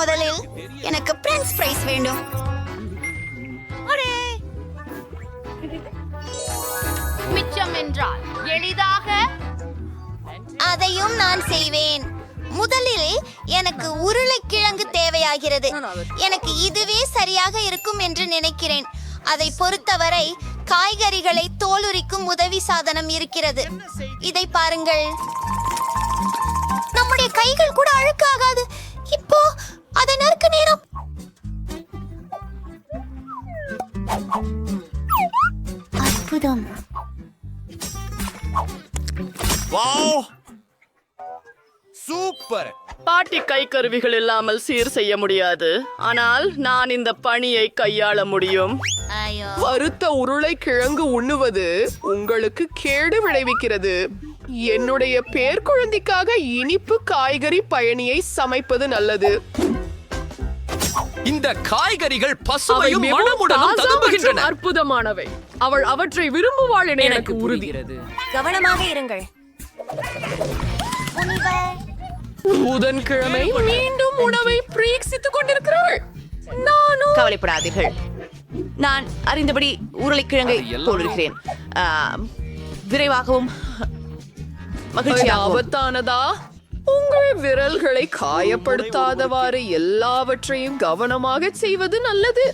முதலில் எனக்கு French fries வேண்டும். மிச்சம் என்றால் எளிதாக அதையும் நான் செய்வேன். முதலில் எனக்கு உருளைக்கிழங்கு தேவையாகிறது. எனக்கு இதுவே சரியாக இருக்கும் என்று நினைக்கிறேன். அதை பொறுத்தவரை காய்கறிகளை தோலுரிக்கும் உதவி சாதனம் இருக்கிறது. இதை பாருங்கள். நம்முடைய கைகள் கூட அழுக்காகாது. இப்போ அதை நறுக்க நேரம். அற்புதம். சூப்பர். பாட்டி கை கருவிகள் இல்லாமல் சீர் செய்ய முடியாது, ஆனால் நான் இந்த பணியை கையாள முடியும். வறுத்த உருளைக்கிழங்கு உண்ணுவது உங்களுக்கு கேடு விளைவிக்கிறது. என்னுடைய பேர்குழந்தைக்காக இனிப்பு காய்கறி பயணியை சமைப்பது நல்லது. இந்த காய்கறிகள் பசுமையும் மணமுடனும் ததும்புகின்றன. அற்புதமானவை. அவள் அவற்றை விரும்புவாள் என எனக்கு உறுதி. கவனமாக இருங்கள். புதன்கிழமை மீண்டும் உணவை பிரீக்சித்துக் கொண்டிருக்கிறாள். நானும். கவலைப்படாதீர்கள், நான் அறிந்தபடி உருளைக்கிழங்கை தோலுகிறேன். விரைவாகவும் மகிழ்ச்சியாகவும். ஆபத்தானதா? உங்கள் விரல்களை காயப்படுத்தாதவாறு எல்லாவற்றையும் கவனமாக செய்வது நல்லது.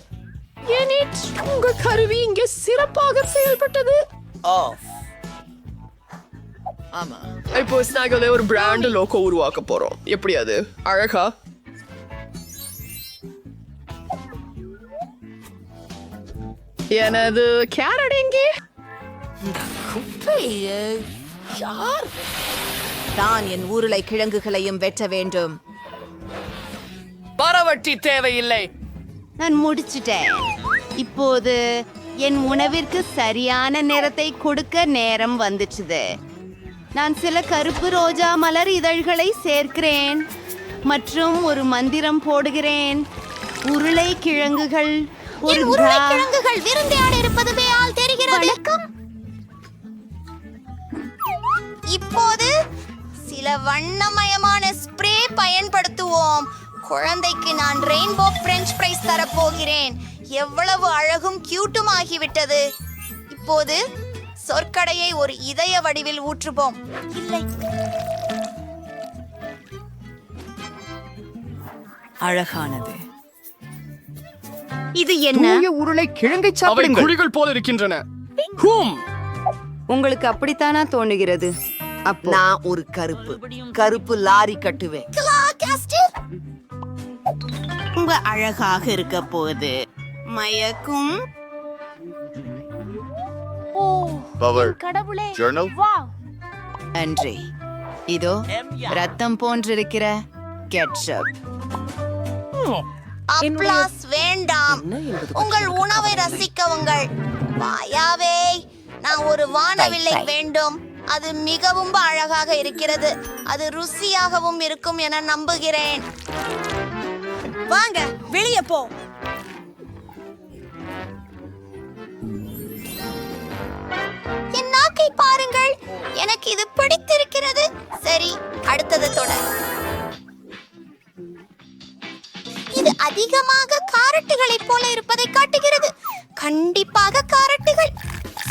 ஏனிட், உங்கள் கருவி இங்கே சிறப்பாக செயல்பட்டது. ஆமா, இப்போ ஸ்நாக்ல ஒரு பிராண்ட் லோகோ உருவாக்க போறோம். எப்படி அது அழகா? எனது கேரட் எங்கே? தான் என் உருளைக்கிழங்குகளையும் வெட்ட வேண்டும். பரவட்டி தேவையில்லை. நான் முடிச்சிட்டேன். இப்போது என் உணவிற்கு சரியான நிறத்தை கொடுக்க நேரம் வந்துச்சுது. நான் சில கருப்பு ரோஜா மலர் இதழ்களை சேர்க்கிறேன் மற்றும் ஒரு மந்திரம் போடுகிறேன். உருளைக்கிழங்குகள் உருளைக்கிழங்குகள் விருந்தையாட இருப்பதுமே ஆள் தெரிகிறது. இப்போது சில வண்ணமயமான ஸ்ப்ரே பயன்படுத்துவோம். குழந்தைக்கு நான் ரெயின்போ பிரெஞ்ச் ஃப்ரைஸ் தரப்போகிறேன். எவ்வளவு அழகும் கியூட்டும் ஆகிவிட்டது. இப்போது சொற்கடையை ஒரு இதய வடிவில் ஊற்றுவோம். இல்லை, அழகானது. இது என்ன? உருளைக்கிழங்கை சாப்பிடுங்கள். குழிகள் போல இருக்கின்றன. உங்களுக்கு அப்படித்தானா தோணுகிறது? அப்போ நான் ஒரு கருப்பு லாரி கட்டுவேன். ரொம்ப அழகாக இருக்க போகுது. மயக்கும். கடவுளே, நன்றி. இதோ ரத்தம் போன்றிருக்கிற கெட்சப். அப்ளாஸ் வேண்டாம். உங்கள் உணவை ரசிக்கவுங்கள். வாயாவே, நான் ஒரு வானவில்லை வேண்டும். அது மிகவும் அழகாக இருக்கிறது. அது ருசியாகவும் இருக்கும் என நம்புகிறேன். வாங்க, வெளியே போ. என் நாக்கை பாருங்கள். எனக்கு இது பிடித்திருக்கிறது. சரி, அடுத்தது தொடர். இது அதிகமாக காரட்டுகளைப் போல இருப்பதை காட்டுகிறது. கண்டிப்பாக காரட்டுகள்.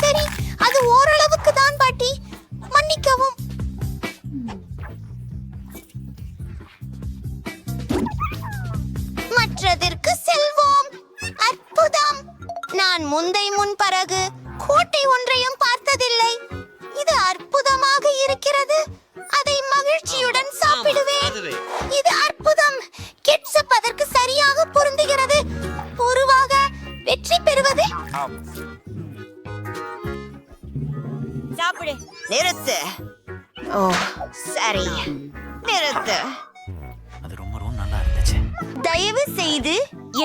சரி, அது ஓரளவுக்கு தான் பாட்டி, மன்னிக்கவும். மற்றதற்கு செல்வோம். அற்புதம். நான் முன் பிறகு கோட்டை ஒன்றையும் பார்த்ததில்லை. இது அற்புதமாக இருக்கிறது. அதை மகிழ்ச்சியுடன் சாப்பிடுவேன். இது அற்புதம். கெட்சப் அதற்கு சரியாக பொருந்துகிறது. பொதுவாக வெற்றி பெறுவது. சாப்பிடு. நிறுத்து. ஓ, சரி, நிறுத்து. அது ரொம்ப நல்லா இருந்துச்சு. தயவு செய்து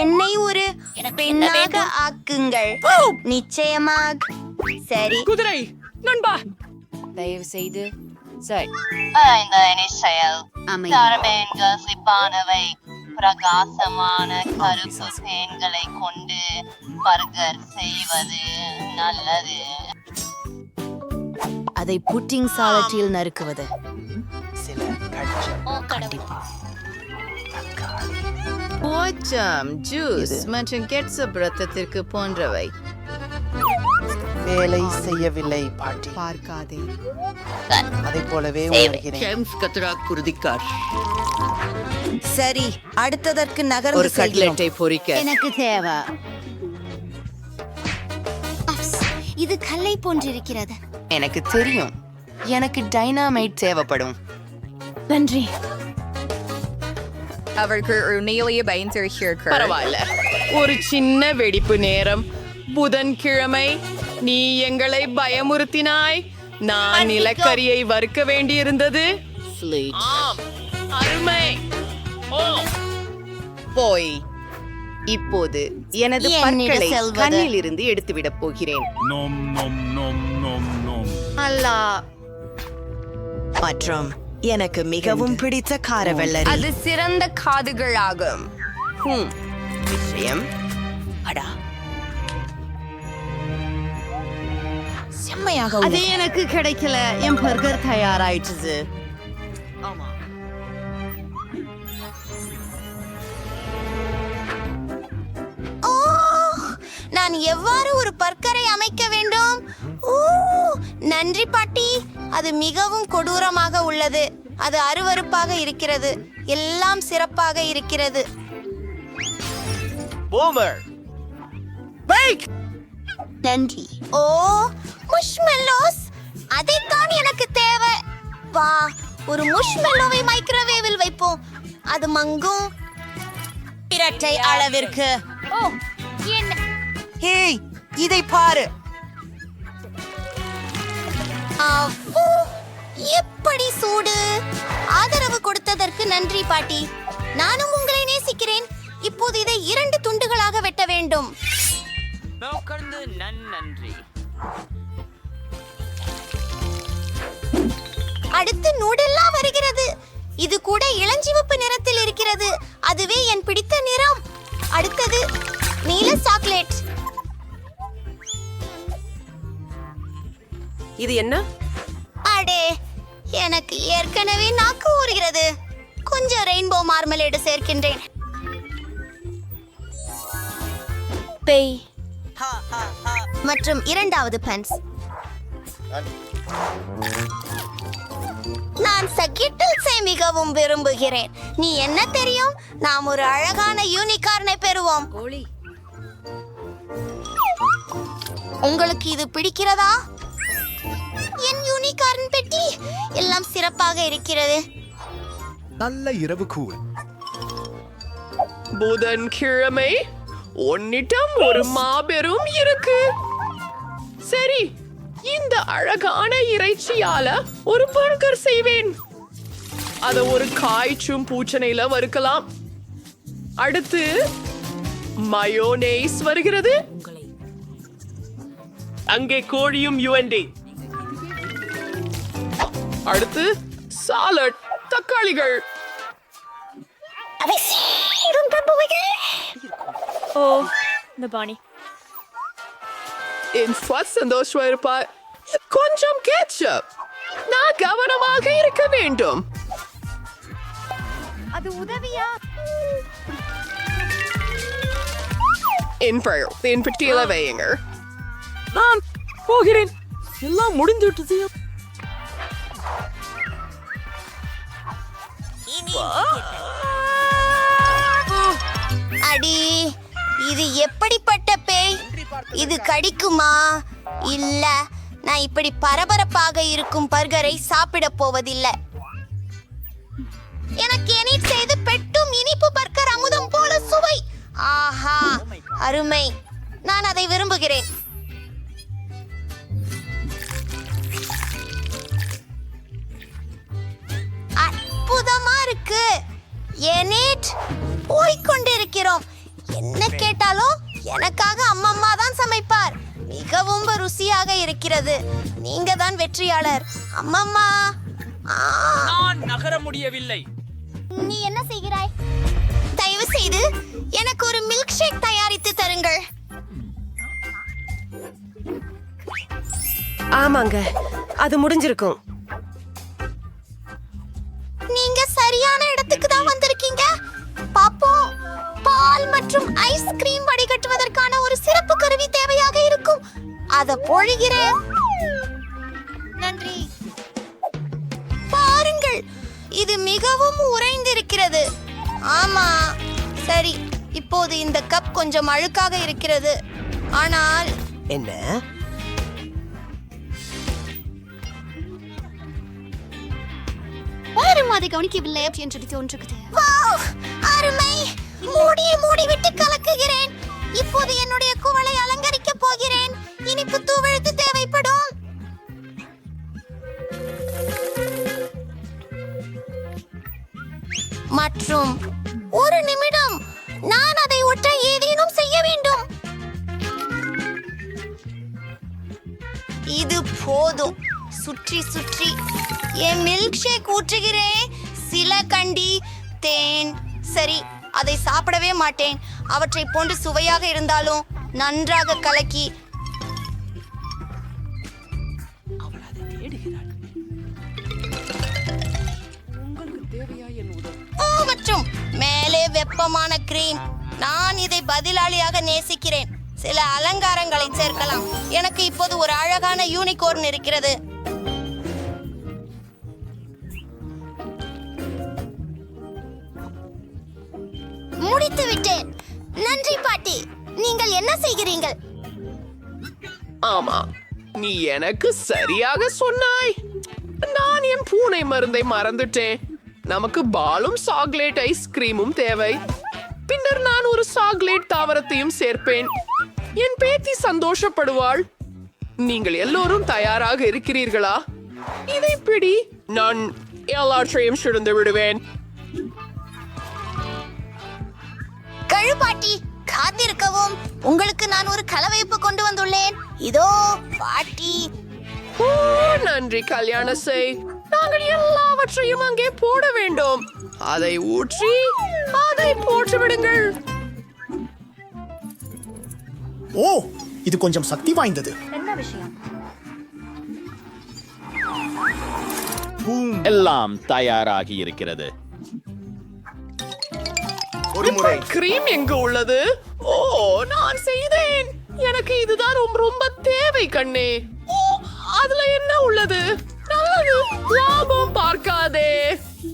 என்னை ஒரு பெண்ணாக ஆக்குங்கள். நிச்சயமாக. சரி, குதிரை நண்பா, தயவு செய்து சரி. இந்த நிச்சயம் சிப்பானவை பிரகாசமான கருப்பு தேன்களை கொண்டு பர்கர் செய்வது நல்லது. அதை புட்டிங் சாலட்டில் நறுக்குவது. சில கண்டிப்பா ஓச்சம் ஜூஸ் மற்றும் கெட்சப் ரத்தத்திற்கு போன்றவை. வேலை செய்யவில்லை பாட்டி. பார்க்காதே. அதை போலவே உணர்கிறேன். சரி, அடுத்ததற்கு நகர்ந்து ஒரு கட்லெட்டை பொரிக்க எனக்கு தேவை. இது கல்லை போன்றிருக்கிறது. எனக்கு தெரியும். எனக்கு டைனாமைட் தேவைப்படும். நன்றி. பரவாயில்ல, ஒரு சின்ன வெடிப்பு நேரம். புதன்கிழமை நீ எங்களை பயமுறுத்தினாய். நான் நிலக்கரியை வறுக்க வேண்டியிருந்தது. ஆம், அருமை. போய் இப்போது எனது என்னிடம் பற்களை செல்வது. கண்ணில் இருந்து எடுத்துவிடப் போகிறேன். அல்லா, மற்றும் எனக்கு மிகவும் பிடித்த காரவெள்ளரி. அது சிறந்த காதுகளாகும். விஷயம் அடா, செம்மையாக அது எனக்கு கிடைக்கல. என் பர்கர் தயாராயிடுச்சு. ஓ, நான் எவ்வாறு ஒரு பர்கரை அமைக்க வேண்டும்? ஓ, நன்றி பாட்டி. அது மிகவும் கொடூரமாக உள்ளது. அது அருவருப்பாக இருக்கிறது. எல்லாம் சிறப்பாக இருக்கிறது. நன்றி. ஓ, முஷ்மெல்லோஸ், அதைத்தான் எனக்கு தேவை. வா, ஒரு முஷ்மெல்லோவை மைக்ரோவேவில் வைப்போம். அது மங்கும். இரட்டை அளவிற்கு. ஓ, என்ன? ஹேய், இதை பாரு. அவ்வோ, எப்படி சூடு! ஆதரவு கொடுத்ததற்கு நன்றி பாட்டி. நானும் உங்களை நேசிக்கிறேன். இப்போது இதை 2 துண்டுகளாக வெட்ட வேண்டும். அடுத்து நூடெல்லா வருகிறது. இது கூட இளஞ்சிவப்பு நிறத்தில் இருக்கிறது. அதுவே என் பிடித்த நிறம். அடுத்தது நீல சாக்லேட். இது என்ன? அடே, எனக்கு ஏற்கனவே நாக்கு ஊறுகிறது. கொஞ்சம் ரெயின்போ மார்மலேடு சேர்க்கின்றேன். பேய் மற்றும் 2வது பன்ஸ். நான் சக்கிட்டில்ஸை மிகவும் விரும்புகிறேன். நீ என்ன தெரியும்? நாம் ஒரு அழகான யூனிகார்னை பெறுவோம். உங்களுக்கு இது பிடிக்கிறதா? என் யூனிகார்ன் பெட்டி எல்லாம் சிறப்பாக இருக்கிறது. நல்ல இரவு கூழ். புதன்கிழமை உன்னிடம் ஒரு மாபெரும் இருக்கு. சரி, இந்த அழகான இறைச்சியால ஒரு பர்கர் செய்வேன். அத ஒரு காய்ச்சும் பூச்சனையில வறுக்கலாம். அடுத்து மயோனேஸ் வருகிறது. அங்கே கோழியும் யுஎன்டி. அடுத்து சாலட், தக்காளிகள். என் ஃபர்ஸ்ட் சந்தோஷமா இருப்பா. கொஞ்சம் கேட்சப். நான் கவனமாக இருக்க வேண்டும். அது உதவியா? என் பெட்டியில வையுங்க. நான் போகிறேன். எல்லாம் முடிந்துவிட்டது. அடி, இது எப்படிப்பட்ட பேய்? இது கடிக்குமா? இல்ல, நான் இப்படி பரபரப்பாக இருக்கும் பர்கரை சாப்பிட போவதில்லை. எனக்கு எனிட் செய்து பெட்டும் இனிப்பு பர்கர் அமுதம் போல சுவை. ஆஹா, அருமை. நான் அதை விரும்புகிறேன். அற்புதமா இருக்கு. எனிட், போய்கொண்டிருக்கிறோம். என்ன கேட்டாலும் எனக்காக அம்மம்மா தான் சமைப்பார். மிகவும் ருசியாக இருக்கிறது. நீங்க தான் வெற்றியாளர் அம்மம்மா. நான் நகர முடியவில்லை. நீ என்ன செய்கிறாய்? தயவு செய்து எனக்கு ஒரு மில்க் ஷேக் தயாரித்து தருங்கள். ஆமாங்க, அது முடிஞ்சிருக்கும். நீங்க சரியான இடத்துக்கு தான் வந்திருக்கீங்க. பாப்போம். அத பொழிகிறேன். நன்றி. பாருங்கள், இது மிகவும் உறைந்திருக்கிறது. ஆமா, சரி. இப்போது இந்த கப் கொஞ்சம் அழுக்காக இருக்கிறது. ஆனால் என்ன? யாரும் அதை கவனிக்கவில்லை என்று தோன்றுகிறது. அருமை. மூடிவிட்டு கலக்குகிறேன். இப்போது என்னுடைய குவளை அலங்கரிக்க போகிறேன். இனிப்பு தூவெழுத்து தேவைப்படும். மற்றும் ஒரு நிமிடம், நான் அதை ஒட்ட ஏதேனும் செய்ய வேண்டும். இது போதும். சுற்றி சுற்றி என் மில்க் ஷேக் ஊற்றுகிறேன். சில கண்டி தேன். சரி, அதை சாப்பிடவே மாட்டேன். அவற்றை போன்று சுவையாக இருந்தாலும் நன்றாக கலக்கி. மற்றும் மேலே வெப்பமான கிரீம். நான் இதை பதிலாளியாக நேசிக்கிறேன். சில அலங்காரங்களை சேர்க்கலாம். எனக்கு இப்போது ஒரு அழகான யூனிகார்ன் இருக்கிறது. முடித்து விட்டேன். நன்றி பாட்டி. நீங்கள் என்ன செய்கிறீர்கள்? ஆமா, நீ எனக்கு சரியாக சொன்னாய். நான் என் பூனை மருந்தை மறந்துட்டேன். நமக்கு பாலும் சாக்லேட் ஐஸ்கிரீமும் தேவை. பின்னர் நான் ஒரு சாக்லேட் தாவரத்தையும் சேர்ப்பேன். என் பேத்தி சந்தோஷப்படுவாள். நீங்கள் எல்லோரும் தயாராக இருக்கிறீர்களா? இதை பிடி. நான் எல்லாற்றையும் சுழந்து விடுவேன். கழுபாட்டி, காத்திருக்கவும். உங்களுக்கு நான் ஒரு கலவைப்பு கொண்டு வந்துள்ளேன். இதோ பாட்டி. ஓ, நன்றி கல்யாண செய். நாங்கள் எல்லாவற்றையும் அங்கே போட வேண்டும். அதை ஊற்றி அதை போட்டு விடுங்கள். ஓ, இது கொஞ்சம் சக்தி வாய்ந்தது. எல்லாம் தயாராகி இருக்கிறது. கிரீம் எங்க உள்ளது? ஓ, நான் செய்தேன். எனக்கு இதுதான் ரொம்ப தேவை கண்ணே. ஓ, அதுல என்ன உள்ளது? நல்லது. லாபம் பார்க்காதே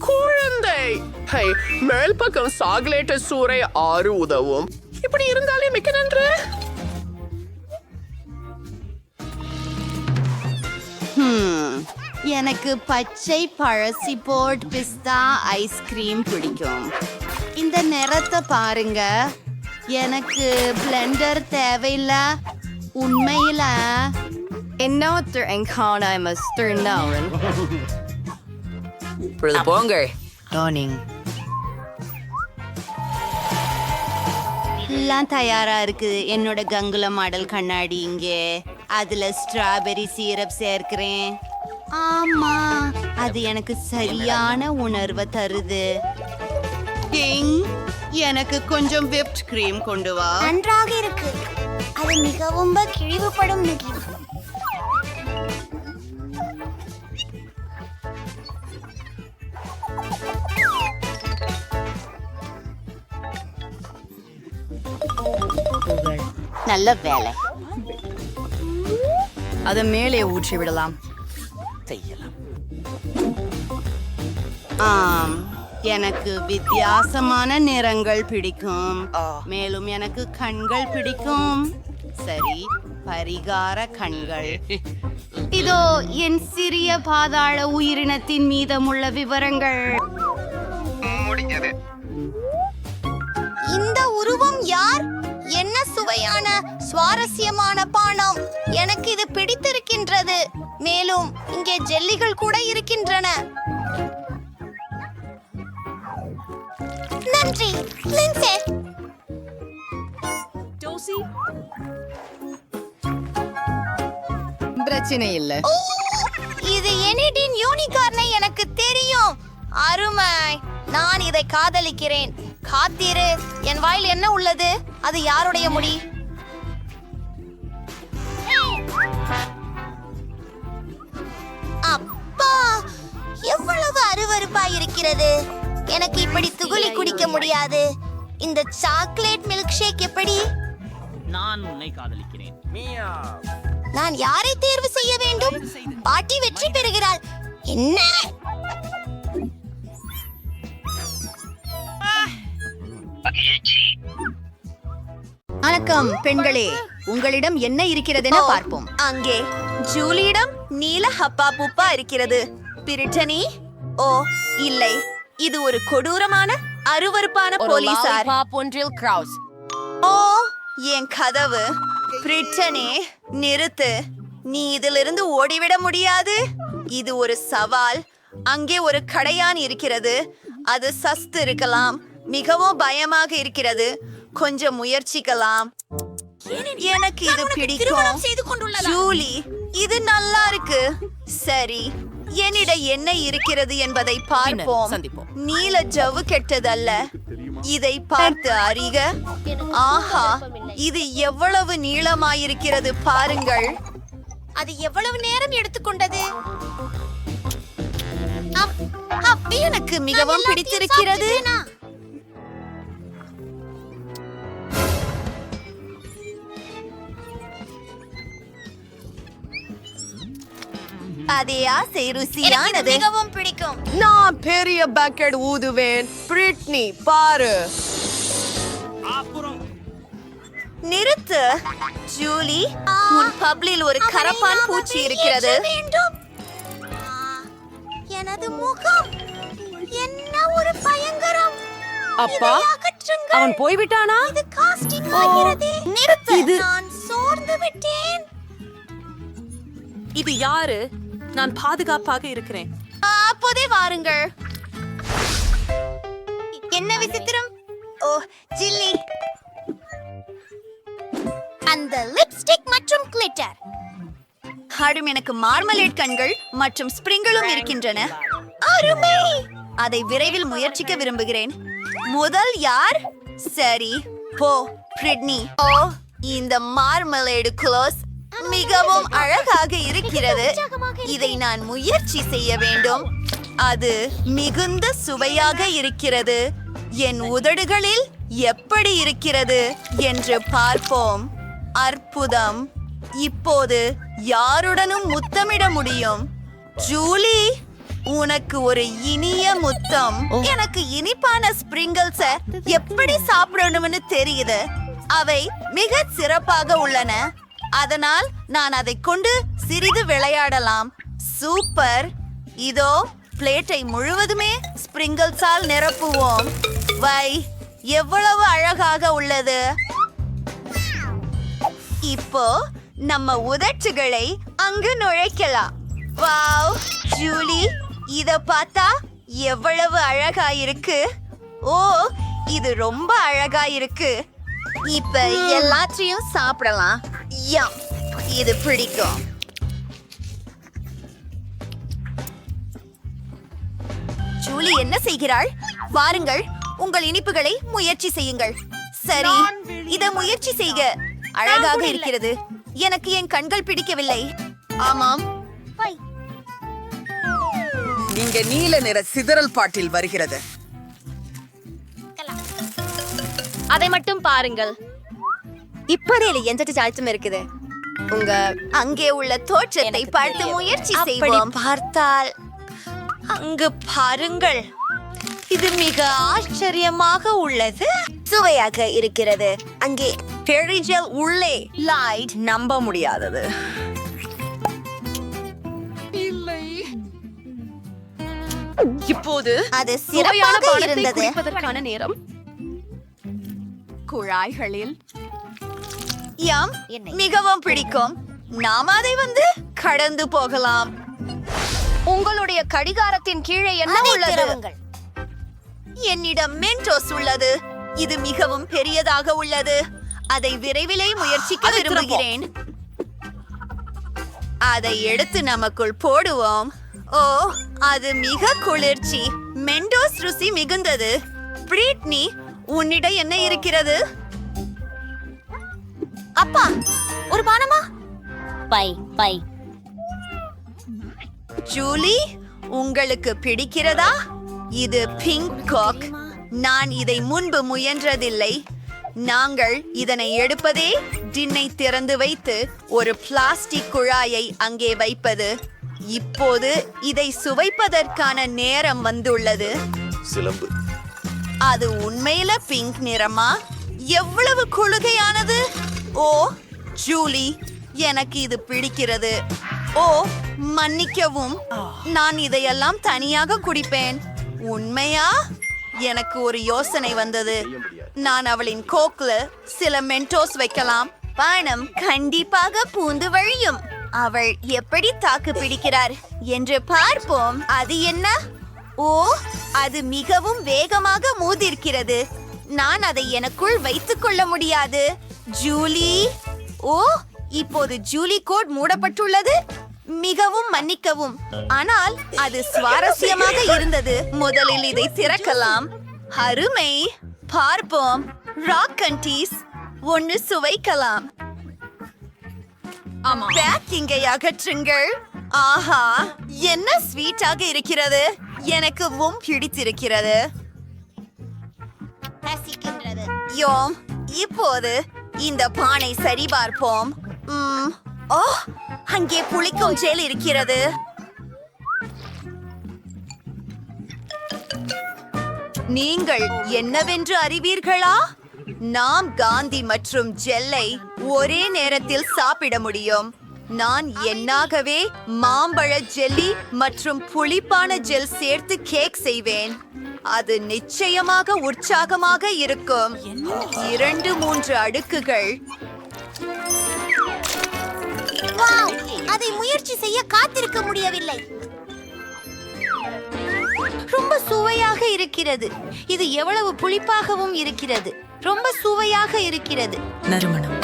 குழந்தை. ஹை, மேல் பக்கம் சாக்லேட் சூறை 6 உதவும். இப்படி இருந்தாலே மிக்க நன்று. எனக்கு பச்சை பழசி போட் பிஸ்தா ஐஸ்கிரீம் பிடிக்கும். இந்த நிறத்தை பாருங்க. எனக்கு பிளெண்டர் தேவையில்ல. உண்மையில Innoter en kana Mr. Nauren. போங்கள். Dawning. எல்லாம் தயாரா இருக்கு. என்னோட கங்குல மாடல் கண்ணாடி இங்கே. அதுல ஸ்ட்ராபெரி சீரப் சேர்க்கிறேன். ஆமா, அது எனக்கு சரியான உணர்வை தருது. கிங், எனக்கு கொஞ்சம் whipped cream கொண்டு வா. நன்றாக இருக்கு. அது மிகவும் கிழிவுபடும் நிகழ்வு. நல்ல வேலை. அதை மேலே ஊற்றி விடலாம். ஆம், எனக்கு வித்தியாசமான நிறங்கள் பிடிக்கும். மேலும் எனக்கு கண்கள் பிடிக்கும். சரி, பரிகார கண்கள். இதோ என் சிறிய பாதாள உயிரினத்தின் மீதமுள்ள விவரங்கள். இந்த உருவம் யார்? என்ன சுவையான சுவாரஸ்யமான பானம். எனக்கு இது பிடித்திருக்கின்றது. மேலும் இங்கே ஜெல்லிகள் கூட இருக்கின்றன. நன்றி லின்சே. பிரச்சனை இல்ல. ஓ, இது எனிடின் யூனிகார்னை எனக்கு தெரியும். அருமை. நான் இதை காதலிக்கிறேன். காத்திரு. என் வாயில் என்ன உள்ளது? அது யாருடைய முடி? அப்பா, எவ்வளவு அருவருப்பாய் இருக்கிறது. எனக்கு இப்படி துகுலி குடிக்க முடியாது. இந்த சாக்லேட் மில்க் ஷேக் எப்படி? நான் உன்னை காதலிக்கிறேன். நான் யாரை தேர்வு செய்ய வேண்டும்? பாட்டி வெற்றி பெறுகிறாள். என்ன? வணக்கம் பெண்களே, உங்களிடம் என்ன இருக்கிறதென ஓ, பார்ப்போம். அங்கே ஜூலியிடம் நீல ஹப்பா புப்பா இருக்கிறது. பிரிட்டனி? ஓ இல்லை, இது ஒரு கொடூரமான அருவருப்பான போலீசார். ஒன்றில் கிரவுஸ். ஓ என் கதவு. பிரிட்டனி நிறுத்து, நீ இதிலிருந்து ஓடிவிட முடியாது. இது ஒரு சவால். அங்கே ஒரு கடையான் இருக்கிறது. அது சஸ்து இருக்கலாம். மிகவும் பயமாக இருக்கிறது. கொஞ்சம் முயற்சிக்கலாம். எனக்கு இது பிடிக்கும். ஜூலி, இது நல்லா இருக்கு. சரி, என்னிடம் என்ன இருக்கிறது என்பதை பார்ப்போம். நீல ஜவ்வு கெட்டதல்ல. இதை பார்த்து அறிக. ஆஹா, இது எவ்வளவு நீளமாயிருக்கிறது பாருங்கள். அது எவ்வளவு நேரம் எடுத்துக்கொண்டது? எனக்கு மிகவும் பிடித்திருக்கிறது. அதே ஆசை ருசியானது. மிகவும் பிடிக்கும். நான் பெரிய பக்கெட் ஊதுவேன். பிரிட்னி பாரு. நிறுத்து ஜூலி, உன் பப்ளில் ஒரு கரப்பான் பூச்சி இருக்கிறது. எனது முகம் என்ன ஒரு பயங்கரம். அப்பா, இதை அகற்றுங்கள். அவன் போய்விட்டானா? இது காஸ்டிங் ஆகிறது. நிறுத்து, நான் சோர்ந்து விட்டேன். இது யாரு? நான் பாதுகாப்பாக இருக்கிறேன். அப்போதே வாருங்கள். என்ன விசித்திரம். ஓ ஜில்லி, அந்த லிப்ஸ்டிக் மற்றும் கிளிட்டர். ஹடும், எனக்கு மார்மலேட் கண்கள் மற்றும் ஸ்பிரிங்களும் இருக்கின்றன. அருமை. அதை விரைவில் முயற்சிக்க விரும்புகிறேன். முதல் யார்? சரி, போ பிரிட்னி. ஓ, இந்த மார்மலேடு க்ளோஸ் மிகவும் அழகாக இருக்கிறது. இதை நான் முயற்சி செய்ய வேண்டும். அது மிகுந்த சுவையாக இருக்கிறது. என் உதடுகளில் எப்படி இருக்கிறது என்று பார்ப்போம். அற்புதம். இப்போது யாருடனும் முத்தமிட முடியும். ஜூலி, உனக்கு ஒரு இனிய முத்தம். எனக்கு இனிப்பான ஸ்பிரிங்கிள்ஸ எப்படி சாப்பிடணும்னு தெரியுது. அவை மிக சிறப்பாக உள்ளன. அதனால் நான் அதை கொண்டு சிறிது விளையாடலாம். சூப்பர். இதோ பிளேட்டை முழுவதுமே ஸ்பிரிங்கிள்ஸால் நிரப்புவோம். வை, எவ்வளவு அழகாக உள்ளது. இப்போ நம்ம உதட்டுகளை அங்கு நுழைக்கலாம். வாவ் ஜூலி, இத பார்த்தா எவ்வளவு அழகாயிருக்கு. ஓ, இது ரொம்ப அழகாயிருக்கு. இப்ப எல்லாத்தையும் சாப்பிடலாம். யம், இது பிடிக்கும். ஜூலி என்ன செய்கிறாள்? வாருங்கள், உங்கள் இனிப்புகளை முயற்சி செய்யுங்கள். சரி, இத முயற்சி செய்க. அழகாக இருக்கிறது. எனக்கு என் கண்கள் பிடிக்கவில்லை. ஆமாம், இங்க நீல நிற சிதறல் பாட்டில் வருகிறது. அதை மட்டும் பாருங்கள். இப்போதே எந்த சாய்ச்சும் இருக்குது. உங்க அங்கே உள்ள தோற்றத்தை பார்த்து முயற்சி செய்வோம். பார்த்தால் அங்கு பாருங்கள். இது மிக ஆச்சரியமாக உள்ளது. சுவையாக இருக்கிறது. அங்கே பெரிஜல் உள்ளே. லைட் நம்ப முடியாதது. இப்போது அது சிறப்பாக இருந்தது. குடிப்பதற்கான நேரம். குழாய்களில் யம், மிகவும் பிடிக்கும். நாம் அதை கடந்து போகலாம். உங்களுடைய கடிகாரத்தின் கீழே என்ன உள்ளது? என்னிடம் மென்டோஸ் உள்ளது. இது மிகவும் பெரியதாக உள்ளது. அதை விரைவிலே முயற்சிக்க விரும்புகிறேன். அதை எடுத்து நமக்குள் போடுவோம். ஓ, அது மிக குளிர்ச்சி. மென்டோஸ் ருசி மிகுந்தது. பிரிட்னி, உன்னிடம் என்ன இருக்கிறது? அப்பா, ஒரு பானமா? By by. ஜூலி, உங்களுக்கு பிடிக்கிறதா? இது பிங்க் காக். நான் இதை முன்பு முயன்றதில்லை. நாங்கள் இதனை எடுப்பதே டின்னை திறந்து வைத்து ஒரு பிளாஸ்டிக் குழாயை அங்கே வைப்பது. இப்போது இதை சுவைப்பதற்கான நேரம் வந்துள்ளது. அது உண்மையில பிங்க் நிறமா? எவ்வளவு குளுகையானது! ஓ ஜூலி, எனக்கு இது பிடிக்கிறது. ஓ மன்னிக்கவும், நான் இதையெல்லாம் தனியாக குடிப்பேன். உண்மையா? எனக்கு ஒரு யோசனை வந்தது. நான் அவளின் கோக்ல சில மென்டோஸ் வைக்கலாம். பயணம் கண்டிப்பாக பூந்து வழியும். அவள் எப்படி தாக்கு பிடிக்கிறார் என்று பார்ப்போம். அது என்ன? ஓ, அது மிகவும் வேகமாக மோதிருக்கிறது. நான் அதை எனக்குள் வைத்துக் கொள்ள முடியாது. ஜூலி, ஓ, இப்போது ஜூலி கோட் மூடப்பட்டுள்ளது. மிகவும் மன்னிக்கவும், ஆனால் அது சுவாரஸ்யமாக இருந்தது. முதலில் இதை திறக்கலாம். அருமை. பார்ப்போம். ராக் கண்டீஸ் ஒன்று சுவைக்கலாம். பேக்கிங்கை அகற்றுங்கள். ஆஹா, என்ன ஸ்வீட்டாக இருக்கிறது! எனக்கும் பிடித்திருக்கிறது. யோம், இப்போது இந்த பானை சரிபார்ப்போம். ஓ, அங்கே புளிக்கும் ஜெல் இருக்கிறது. நீங்கள் என்னவென்று அறிவீர்களா? நாம் காந்தி மற்றும் ஜெல்லை ஒரே நேரத்தில் சாப்பிட முடியும். நான் என்னாகவே மாம்பழ ஜெல்லி மற்றும் புளிப்பான ஜெல் சேர்த்து கேக் செய்வேன். அது நிச்சயமாக உற்சாகமாக இருக்கும். 2-3 அடுக்குகள். வாவ், அதை முயற்சி செய்ய காத்திருக்க முடியவில்லை. ரொம்ப சுவையாக இருக்கிறது. இது எவ்வளவு புளிப்பாகவும் இருக்கிறது. ரொம்ப சுவையாக இருக்கிறது. நறுமணம்.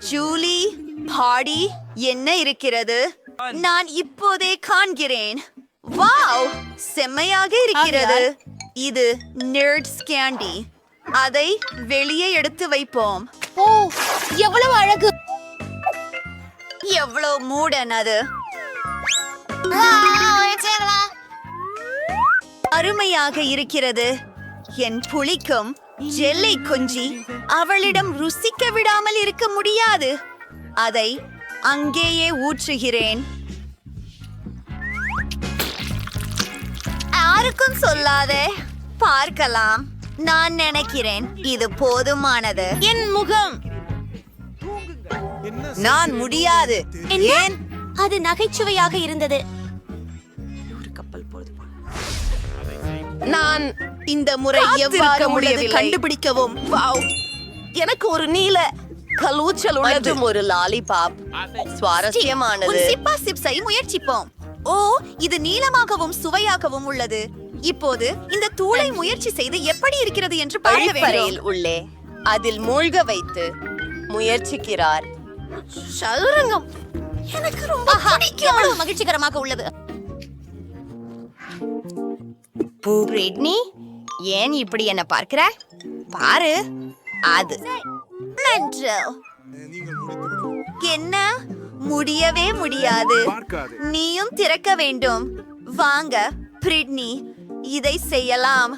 ஜூலி, பாடி என்ன இருக்கிறது? நான் இப்போதே காண்கிறேன். வாவ், செம்மையாக இருக்கிறது. இது நெர்ட்ஸ் கேண்டி. அதை வெளியே எடுத்து வைப்போம். ஓ, எவ்வளவு அழகு! எவ்வளவு மூடன் அது! அருமையாக இருக்கிறது. என் புளிக்கும் ஜெல்லை கொஞ்சி அவளிடம் ருசிக்க விடாமல் இருக்க முடியாது. அதை அங்கேயே ஊற்றுகிறேன். யாருக்கும் சொல்லாதே. பார்க்கலாம். நான் நினைக்கிறேன் இது போதுமானது. என் முகம்! நான் முடியாது. ஏன்? அது நகைச்சுவையாக இருந்தது. நான் இந்த முறை எவ்வாறு உள்ளது கண்டுபிடிக்கவும். வாவ், எனக்கு ஒரு நீல கலூச்சல் உள்ளது. ஒரு லாலிபாப் சுவாரஸ்யமானது. ஒரு சிப்பா சிப்ஸை முயற்சிப்போம். ஓ, இது நீளமாகவும் சுவையாகவும் உள்ளது. இப்போது இந்த தூளை முயற்சி செய்து எப்படி இருக்கிறது என்று பார்க்க வேண்டும். அழிப்பறையில் உள்ளே அதில் மூழ்க வைத்து முயற்சிக்கிறார். சதுரங்கம் எனக்கு ரொம்ப பிடிக்கும். எவ்வளவு மகிழ்ச்சிகரமாக உள்ளது. பிரிட்னி, ஏன் இப்படி என்ன பார்க்கிற? பாரு, அது நன்று. என்ன? முடியவே முடியாது. நீயும் திறக்க வேண்டும். வாங்க பிரிட்னி, இதை செய்யலாம்.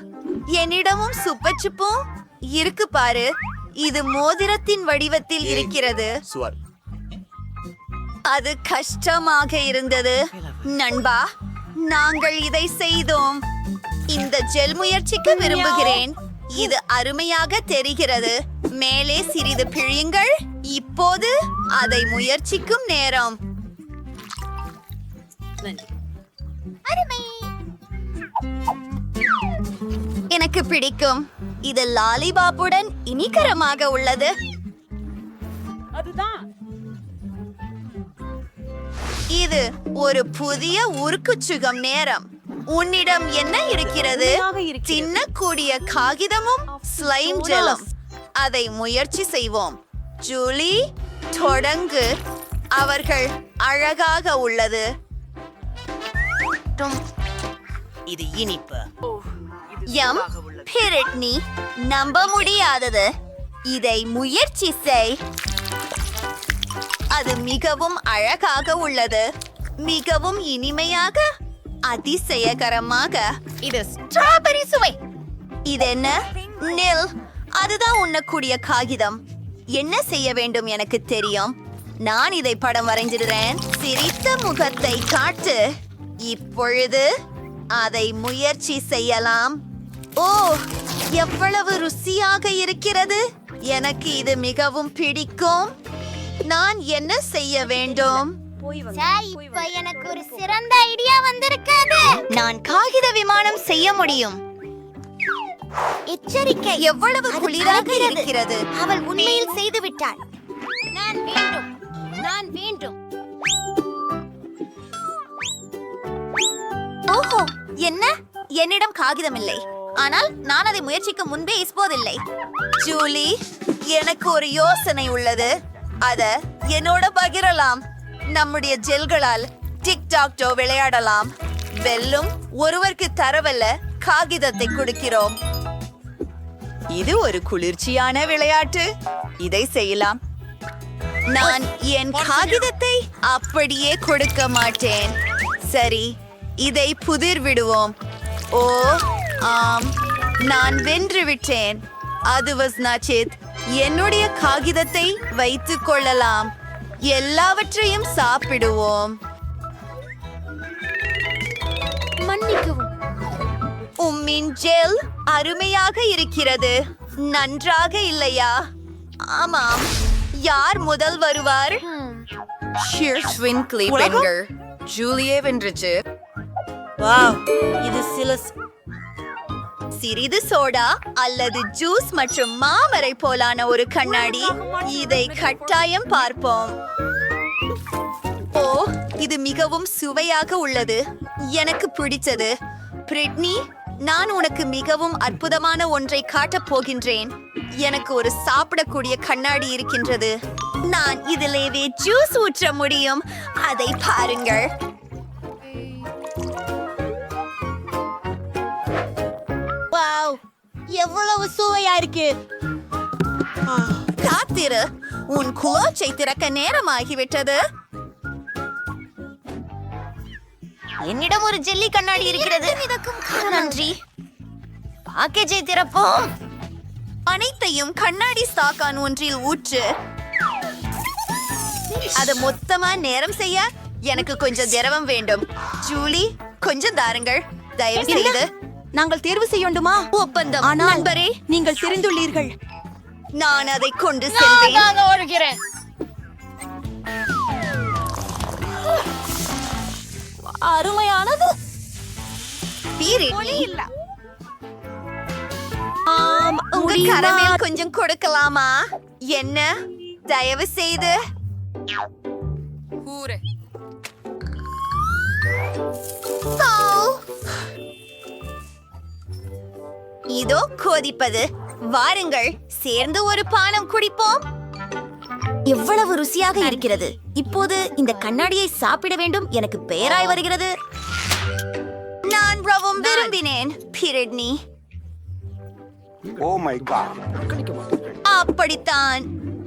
என்னிடமும் சுப்பச்சுப்பும் இருக்கு பாரு. இது மோதிரத்தின் வடிவத்தில் இருக்கிறது. அது கஷ்டமாக இருந்தது. நண்பா, நாங்கள் இதை செய்தோம். இந்த ஜெல் முயற்சிக்க விரும்புகிறேன். இது அருமையாக தெரிகிறது. மேலே சிறிது பிழியுங்கள். இப்போது அதை முயற்சிக்கும் நேரம். எனக்கு பிடிக்கும். இது லாலிபாப்புடன் இனிகரமாக உள்ளது. இது ஒரு புதிய உருக்குச்சுகம் நேரம். உன்னிடம் என்ன இருக்கிறது? தின்னக்கூடிய காகிதமும் ஸ்லைம் ஜெலும். அதை முயற்சி செய்வோம். ஜூலி, தொடங்கு. அவர்கள் அழகாக உள்ளது. இது இனிப்பு. எம் பிரிட்னி, நம்ப முடியாதது. இதை முயற்சி செய். அது மிகவும் அழகாக உள்ளது. மிகவும் இனிமையாக, அதிசயகரமாக. இது ஸ்ட்ராபெரி சுவை. இது என்ன? நில், அதுதான் உண்ணக்கூடிய காகிதம். என்ன செய்ய வேண்டும் எனக்கு தெரியும். நான் இதை படம் வரைஞ்சிடுறேன். சிரித்த முகத்தை காட்டு. இப்பொழுது அதை முயற்சி செய்யலாம். ஓ, எவ்வளவு ருசியாக இருக்கிறது. எனக்கு இது மிகவும் பிடிக்கும். நான் என்ன செய்ய வேண்டும்? இப்ப எனக்கு ஒரு சிறந்த ஐடியா வந்திருக்காது. நான் காகித விமானம் செய்ய முடியும். எச்சரிக்கை, எவ்வளவு அது குளிராக பறக்கிறது. இருக்கிறது. அவள் உண்மையில் செய்து விட்டாள். நான் வேண்டும். ஓஹோ, என்ன? என்னிடம் காகிதம் இல்லை. ஆனால் நான் அதை முயற்சிக்க முன்பே இப்போதில்லை. ஜூலி, எனக்கு ஒரு யோசனை உள்ளது. அத என்னோட பகிரலாம். நம்முடைய ஜெல்களால் டிக்டாக்டோ விளையாடலாம். வெல்லும் ஒருவருக்கு தரவல்ல காகிதத்தை கொடுக்கிறோம். இது ஒரு குளிர்ச்சியான விளையாட்டு. இதை செய்யலாம். நான் என் காகிதத்தை அப்படியே கொடுக்க மாட்டேன். சரி, இதை புதிர் விடுவோம். ஓ ஆம், நான் வென்று விட்டேன். அது வஸ்னாச்சித். என்னுடைய காகிதத்தை வைத்துக் கொள்ளலாம். எல்லாவற்றையும் சாப்பிடுவோம். மன்னிக்கவும். உம்மின் ஜெல் அருமையாக இருக்கிறது. நன்றாக இல்லையா? ஆமாம். யார் முதல் வருவார்? ஜூலியே வென்றுச்சு. இது சிறிது சோடா அல்லது ஜூஸ் மற்றும் மாமரை போலான ஒரு கண்ணாடி. இதை கட்டாயம் பார்ப்போம். ஓ, இது மிகவும் சுவையாக உள்ளது. எனக்கு பிடித்தது. பிரிட்னி, நான் உனக்கு மிகவும் அற்புதமான ஒன்றை காட்டப் போகின்றேன். எனக்கு ஒரு சாப்பிடக்கூடிய கண்ணாடி இருக்கின்றது. நான் இதிலேயே ஜூஸ் ஊற்ற முடியும். அதை பாருங்கள். வாவ், எவ்வளவு சுவையா இருக்கு. காத்திரு, உன் குளோச்சை திறக்க நேரமாகிவிட்டது. என்னிடம் ஒரு ஜெல்லி கண்ணாடி இருக்கிறது. நன்றி. பாக்கேஜை திறப்போம். அனைத்தையும் கண்ணாடி ஸ்டாக்கான் ஒன்றில் ஊற்று. அது மொத்தமா நேரம் செய்ய எனக்கு கொஞ்சம் திரவம் வேண்டும். ஜூலி, கொஞ்சம் தாருங்கள் தயவு செய்து. நாங்கள் தேர்வு செய்யண்டுமா? ஒப்பந்தம். நண்பரே, நீங்கள் தெரிந்துள்ளீர்கள். நான் அதை கொண்டு செல்வேன். ஓடுகிறேன். அருமையானது. உங்க கரமேல் கொஞ்சம் கொடுக்கலாமா? என்ன? தயவு செய்து. இதோ கொதிப்பது. வாருங்கள், சேர்ந்து ஒரு பானம் குடிப்போம். எவ்வளவு ருசியாக இருக்கிறது. இப்போது இந்த கண்ணாடியை சாப்பிட வேண்டும். எனக்கு பெயராய் வருகிறது. நான் ரொம்பவும் விரும்பினேன். பிரிட்னி, அப்படித்தான்.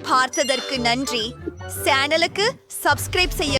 பார்த்ததற்கு நன்றி. சேனலுக்கு சப்ஸ்கிரைப் செய்ய